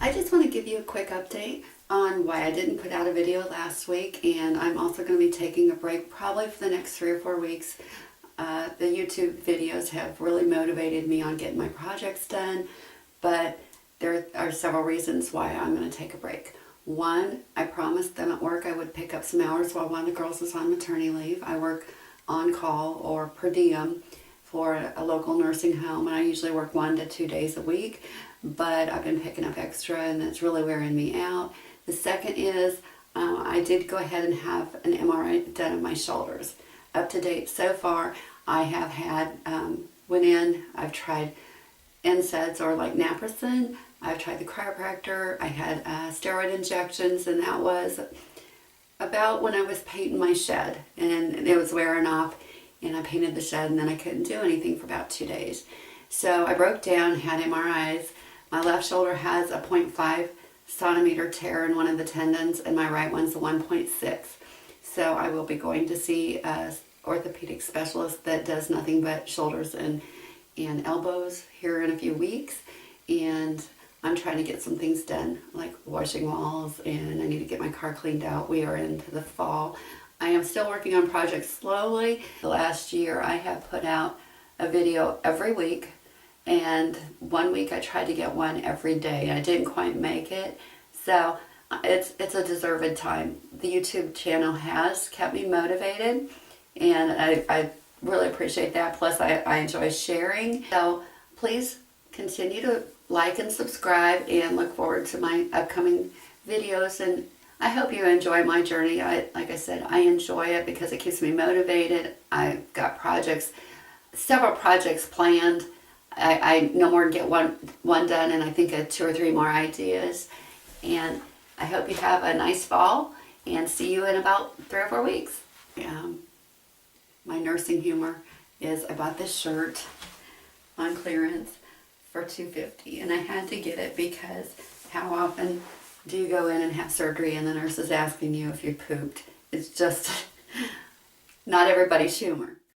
I just want to give you a quick update on why I didn't put out a video last week, and I'm also going to be taking a break probably for the next 3 or 4 weeks. The YouTube videos have really motivated me on getting my projects done, but there are several reasons why I'm going to take a break. One, I promised them at work I would pick up some hours while one of the girls was on maternity leave. I work on call or per diem for a local nursing home, and I usually work 1 to 2 days a week, but I've been picking up extra and it's really wearing me out. The second is I did go ahead and have an MRI done of my shoulders. Up to date so far, I have had, I've tried NSAIDs or like naproxen, I've tried the chiropractor, I had steroid injections, and that was about when I was painting my shed, and it was wearing off, and I painted the shed, and then I couldn't do anything for about 2 days. So I broke down, had MRIs. My left shoulder has a 0.5 centimeter tear in one of the tendons, and my right one's a 1.6. So I will be going to see a orthopedic specialist that does nothing but shoulders and elbows here in a few weeks. And I'm trying to get some things done, like washing walls, and I need to get my car cleaned out. We are into the fall. I am still working on projects slowly. The last year I have put out a video every week, and 1 week I tried to get one every day. I didn't quite make it, so it's a deserved time. The YouTube channel has kept me motivated, and I really appreciate that. Plus I enjoy sharing. So please continue to like and subscribe, and look forward to my upcoming videos. And I hope you enjoy my journey. Like I said, I enjoy it because it keeps me motivated. I've got several projects planned. I no more than get one done, and I think of 2 or 3 more ideas. And I hope you have a nice fall, and see you in about 3 or 4 weeks. My nursing humor is I bought this shirt on clearance for $2.50, and I had to get it because how often do you go in and have surgery and the nurse is asking you if you pooped? It's just not everybody's humor.